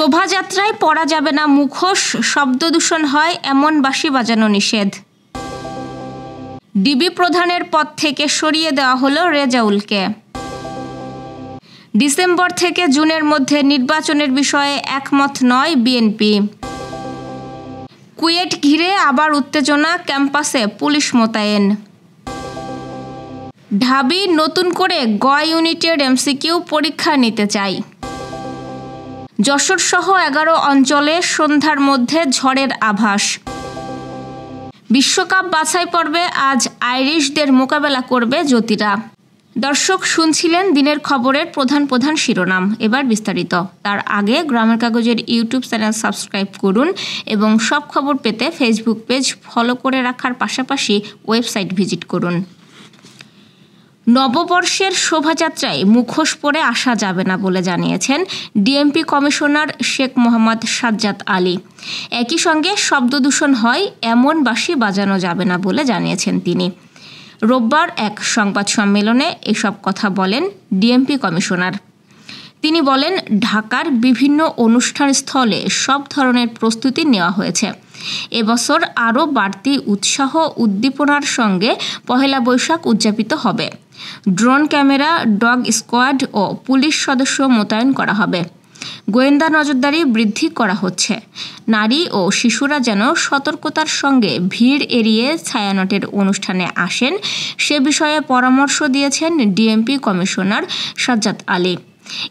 শোভাযাত্রায় পরা যাবে না মুখোশ, শব্দদূষণ হয় এমন বাঁশি বাজানো নিষেধ। ডিবি প্রধানের পদ থেকে সরিয়ে দেওয়া হলো রেজাউলকে। ডিসেম্বর থেকে জুনের মধ্যে নির্বাচনের বিষয়ে একমত নয় বিএনপি। কুয়েট ঘিরে আবার উত্তেজনা, ক্যাম্পাসে পুলিশ মোতায়েন। ঢাবি নতুন করে গ ইউনিটের এমসিকিউ পরীক্ষা নিতে চাই। যশোর সহ 11 অঞ্চলে সন্ধ্যার মধ্যে ঝড়ের আভাস। বিশ্বকাপ বাছাই পর্বে আজ আইরিশদের মোকাবেলা করবে জ্যোতিরা। দর্শক, শুনছিলেন দিনের খবরের প্রধান প্রধান শিরোনাম। এবার বিস্তারিত। তার আগে গ্রামের কাগজের ইউটিউব চ্যানেল সাবস্ক্রাইব করুন এবং সব খবর পেতে ফেসবুক পেজ ফলো করে রাখার পাশাপাশি ওয়েবসাইট ভিজিট করুন। নববর্ষের শোভাযাত্রায় মুখোশ পরে আসা যাবে না বলে জানিয়েছেন ডিএমপি কমিশনার শেখ মোহাম্মদ সাজ্জাদ আলী। একই সঙ্গে শব্দদূষণ হয় এমন বাঁশি বাজানো যাবে না বলে জানিয়েছেন তিনি। রোববার এক সংবাদ সম্মেলনে এসব কথা বলেন ডিএমপি কমিশনার। তিনি বলেন, ঢাকার বিভিন্ন অনুষ্ঠান স্থলে সব ধরনের প্রস্তুতি নেওয়া হয়েছে। এবছর আরও বাড়তি উৎসাহ উদ্দীপনার সঙ্গে পহেলা বৈশাখ উদযাপিত হবে। ড্রোন ক্যামেরা, ডগ স্কোয়াড ও পুলিশ সদস্য মোতায়েন করা হবে। গোয়েন্দা নজরদারি বৃদ্ধি করা হচ্ছে। নারী ও শিশুরা যেন সতর্কতার সঙ্গে ভিড় এড়িয়ে ছায়ানটের অনুষ্ঠানে আসেন সে বিষয়ে পরামর্শ দিয়েছেন ডিএমপি কমিশনার সাজ্জাদ আলী।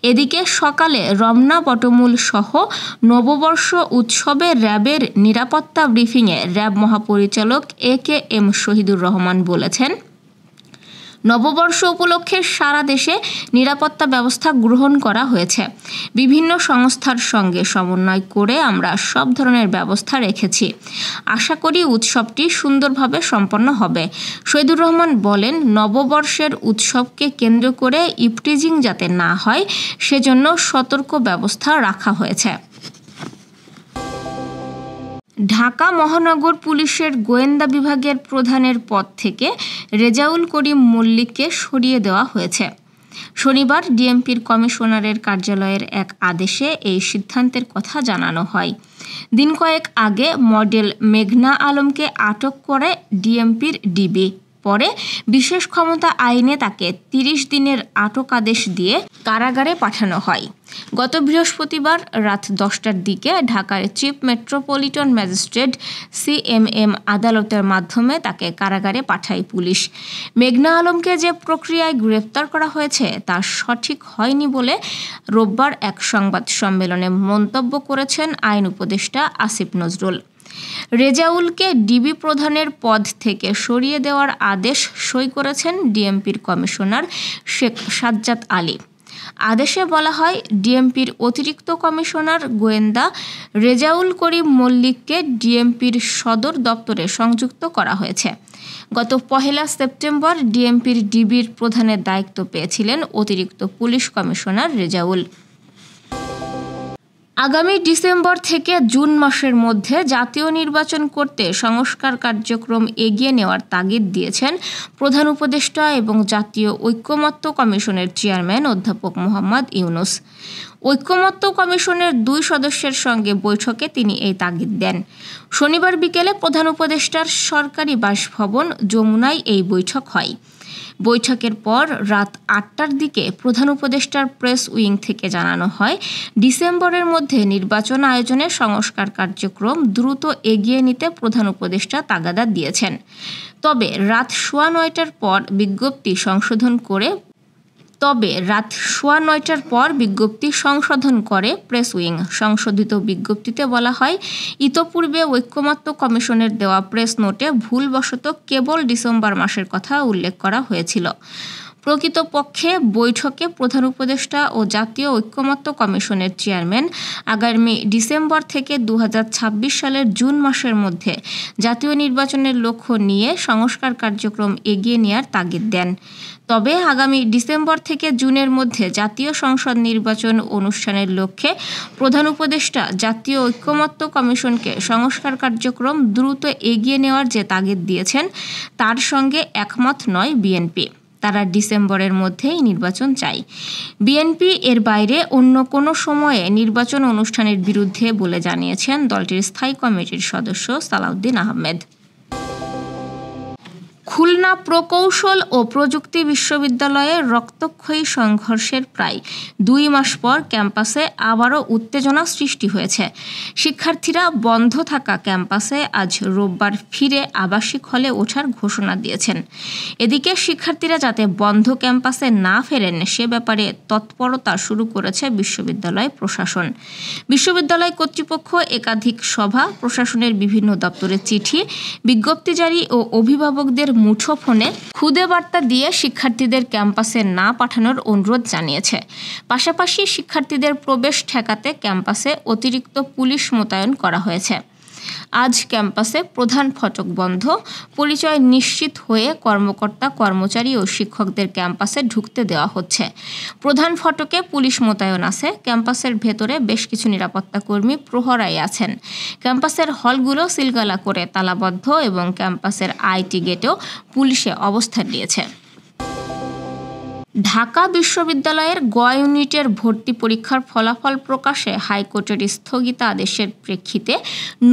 এদিকে সকালে রমনা বটমূল সহ নববর্ষ উৎসবে র্যাবের নিরাপত্তা ব্রিফিংয়ে র্যাব মহাপরিচালক AKM শহীদুর রহমান বলেছেন, নববর্ষ উপলক্ষে সারা দেশে নিরাপত্তা ব্যবস্থা গ্রহণ করা হয়েছে। বিভিন্ন সংস্থার সঙ্গে সমন্বয় করে আমরা সব ধরনের ব্যবস্থা রেখেছি। আশা করি উৎসবটি সুন্দরভাবে সম্পন্ন হবে। শহীদুর রহমান বলেন, নববর্ষের উৎসবকে কেন্দ্র করে ইভটিজিং যাতে না হয় সেজন্য সতর্ক ব্যবস্থা রাখা হয়েছে। ঢাকা মহানগর পুলিশের গোয়েন্দা বিভাগের প্রধানের পদ থেকে রেজাউল করিম মল্লিককে সরিয়ে দেওয়া হয়েছে। শনিবার ডিএমপির কমিশনারের কার্যালয়ের এক আদেশে এই সিদ্ধান্তের কথা জানানো হয়। দিন কয়েক আগে মডেল মেঘনা আলমকে আটক করে ডিএমপির ডিবি। পরে বিশেষ ক্ষমতা আইনে তাকে 30 দিনের আটক আদেশ দিয়ে কারাগারে পাঠানো হয়। গত বৃহস্পতিবার রাত 10টার দিকে ঢাকার চিফ মেট্রোপলিটন ম্যাজিস্ট্রেট CMM আদালতের মাধ্যমে তাকে কারাগারে পাঠায় পুলিশ। মেঘনা আলমকে যে প্রক্রিয়ায় গ্রেফতার করা হয়েছে তা সঠিক হয়নি বলে রোববার এক সংবাদ সম্মেলনে মন্তব্য করেছেন আইন উপদেষ্টা আসিফ নজরুল। রেজাউলকে ডিবি প্রধানের পদ থেকে সরিয়ে দেওয়ার আদেশ সই করেছেন ডিএমপির কমিশনার শেখ সাজ্জাদ আলী। আদেশে বলা হয়, ডিএমপির অতিরিক্ত কমিশনার গোয়েন্দা রেজাউল করিম মল্লিককে ডিএমপির সদর দপ্তরে সংযুক্ত করা হয়েছে। গত 1 সেপ্টেম্বর ডিএমপির ডিবির প্রধানের দায়িত্ব পেয়েছিলেন অতিরিক্ত পুলিশ কমিশনার রেজাউল। আগামী ডিসেম্বর থেকে জুন মাসের মধ্যে জাতীয় নির্বাচন করতে সংস্কার কার্যক্রম এগিয়ে নেওয়ার তাগিদ দিয়েছেন প্রধান উপদেষ্টা এবং জাতীয় ঐকমত্য কমিশনের চেয়ারম্যান অধ্যাপক মোহাম্মদ ইউনূস। ঐকমত্য কমিশনের 2 সদস্যের সঙ্গে বৈঠকে তিনি এই তাগিদ দেন। শনিবার বিকেলে প্রধান উপদেষ্টার সরকারি বাসভবন যমুনায় এই বৈঠক হয়। বৈঠকের পর রাত 8টার দিকে প্রধান উপদেষ্টার প্রেস উইং থেকে জানানো হয়, ডিসেম্বরের মধ্যে নির্বাচন আয়োজনে সংস্কার কার্যক্রম দ্রুত এগিয়ে নিতে প্রধান উপদেষ্টা তাগাদা দিয়েছেন। তবে রাত 9:15টার পর বিজ্ঞপ্তি সংশোধন করে প্রেস উইং। সংশোধিত বিজ্ঞপ্তিতে বলা হয়, ইতোপূর্বে ঐকমত্য কমিশনের দেওয়া প্রেস নোটে ভুলবশত কেবল ডিসেম্বর মাসের কথা উল্লেখ করা হয়েছিল। প্রকৃতপক্ষে বৈঠকে প্রধান উপদেষ্টা ও জাতীয় ঐকমত্য কমিশনের চেয়ারম্যান আগামী ডিসেম্বর থেকে 2026 সালের জুন মাসের মধ্যে জাতীয় নির্বাচনের লক্ষ্য নিয়ে সংস্কার কার্যক্রম এগিয়ে নেওয়ার তাগিদ দেন। তবে আগামী ডিসেম্বর থেকে জুনের মধ্যে জাতীয় সংসদ নির্বাচন অনুষ্ঠানের লক্ষ্যে প্রধান উপদেষ্টা জাতীয় ঐকমত্য কমিশনকে সংস্কার কার্যক্রম দ্রুত এগিয়ে নেওয়ার যে তাগিদ দিয়েছেন তার সঙ্গে একমত নয় বিএনপি। তারা ডিসেম্বরের মধ্যেই নির্বাচন চায়। বিএনপি এর বাইরে অন্য কোনো সময়ে নির্বাচন অনুষ্ঠানের বিরুদ্ধে বলে জানিয়েছেন দলটির স্থায়ী কমিটির সদস্য সালাউদ্দিন আহমেদ। খুলনা প্রকৌশল ও প্রযুক্তি বিশ্ববিদ্যালয়ে রক্তক্ষয়ী সংঘর্ষের প্রায় 2 মাস পর ক্যাম্পাসে আবারও উত্তেজনা সৃষ্টি হয়েছে। শিক্ষার্থীরা বন্ধ থাকা ক্যাম্পাসে আজ রোববার ফিরে আবাসিক হলে ওঠার ঘোষণা দিয়েছেন। এদিকে শিক্ষার্থীরা যাতে বন্ধ ক্যাম্পাসে না ফেরেন সে ব্যাপারে তৎপরতা শুরু করেছে বিশ্ববিদ্যালয় প্রশাসন। বিশ্ববিদ্যালয় কর্তৃপক্ষ একাধিক সভা, প্রশাসনের বিভিন্ন দপ্তরে চিঠি, বিজ্ঞপ্তি জারি ও অভিভাবকদের মুঠোফোনে খুদে বার্তা দিয়ে শিক্ষার্থীদের ক্যাম্পাসে না পাঠানোর অনুরোধ জানিয়েছে। পাশাপাশি শিক্ষার্থীদের প্রবেশ ঠেকাতে ক্যাম্পাসে অতিরিক্ত পুলিশ মোতায়েন করা হয়েছে। আজ ক্যাম্পাসে প্রধান ফটক বন্ধ, পরিচয় নিশ্চিত হয়ে কর্মকর্তা, কর্মচারী ও শিক্ষকদের ক্যাম্পাসে ঢুকতে দেওয়া হচ্ছে। প্রধান ফটকে পুলিশ মোতায়েন আছে। ক্যাম্পাসের ভেতরে বেশ কিছু নিরাপত্তা কর্মী প্রহরায় আছেন। ক্যাম্পাসের হলগুলো সিলগালা করে তালাবদ্ধ এবং ক্যাম্পাসের আইটি গেটেও পুলিশে অবস্থান নিয়েছে। ঢাকা বিশ্ববিদ্যালয়ের গ ইউনিটের ভর্তি পরীক্ষার ফলাফল প্রকাশে হাইকোর্টের স্থগিতাদেশের প্রেক্ষিতে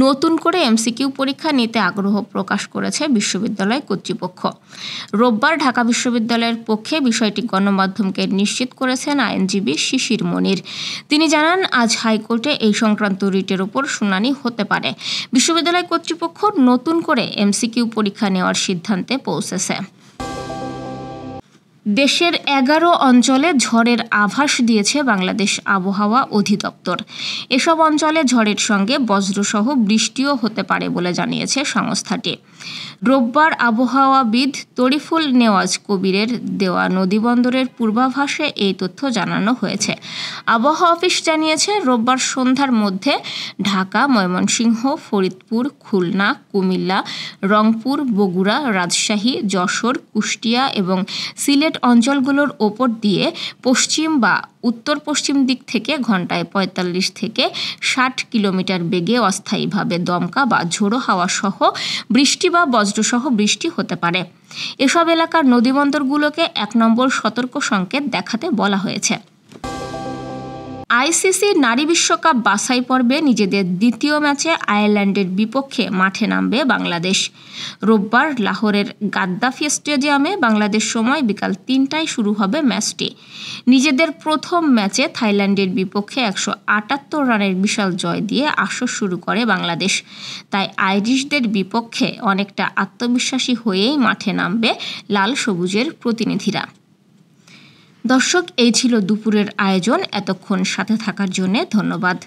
নতুন করে এমসিকিউ পরীক্ষা নিতে আগ্রহ প্রকাশ করেছে বিশ্ববিদ্যালয় কর্তৃপক্ষ। রোববার ঢাকা বিশ্ববিদ্যালয়ের পক্ষে বিষয়টি গণমাধ্যমকে নিশ্চিত করেছেন আইনজীবী শিশির মনির। তিনি জানান, আজ হাইকোর্টে এই সংক্রান্ত রিটের ওপর শুনানি হতে পারে। বিশ্ববিদ্যালয় কর্তৃপক্ষ নতুন করে এমসিকিউ পরীক্ষা নেওয়ার সিদ্ধান্তে পৌঁছেছে। দেশের 11 অঞ্চলে ঝড়ের আভাস দিয়েছে বাংলাদেশ আবহাওয়া অধিদপ্তর। এসব অঞ্চলে ঝড়ের সঙ্গে বজ্রসহ বৃষ্টিও হতে পারে বলে জানিয়েছে সংস্থাটি। রোববার আবহাওয়াবিদ তরিফুল নেওয়াজ কবিরের দেওয়া নদীবন্দরের পূর্বাভাসে এই তথ্য জানানো হয়েছে। আবহাওয়া অফিস জানিয়েছে, রোববার সন্ধ্যার মধ্যে ঢাকা, ময়মনসিংহ, ফরিদপুর, খুলনা, কুমিল্লা, রংপুর, বগুড়া, রাজশাহী, যশোর, কুষ্টিয়া এবং সিলেট অঞ্চলগুলোর ওপর দিয়ে পশ্চিম বা উত্তর পশ্চিম দিক থেকে ঘন্টায় 45 থেকে 60 কিলোমিটার বেগে অস্থায়ীভাবে দমকা বা ঝোড়ো হাওয়া সহ বৃষ্টি বা বজ্রসহ বৃষ্টি হতে পারে। এসব এলাকার নদীবন্দরগুলোকে 1 নম্বর সতর্ক সংকেত দেখাতে বলা হয়েছে। আইসিসি নারী বিশ্বকাপ বাছাই পর্বে নিজেদের দ্বিতীয় ম্যাচে আয়ারল্যান্ডের বিপক্ষে মাঠে নামবে বাংলাদেশ। রোববার লাহোরের গাদ্দাফি স্টেডিয়ামে বাংলাদেশ সময় বিকাল 3টায় শুরু হবে ম্যাচটি। নিজেদের প্রথম ম্যাচে থাইল্যান্ডের বিপক্ষে 178 রানের বিশাল জয় দিয়ে আসর শুরু করে বাংলাদেশ। তাই আইরিশদের বিপক্ষে অনেকটা আত্মবিশ্বাসী হয়েই মাঠে নামবে লাল সবুজের প্রতিনিধিরা। দর্শক, এই ছিল দুপুরের আয়োজন। এতক্ষণ সাথে থাকার জন্য ধন্যবাদ।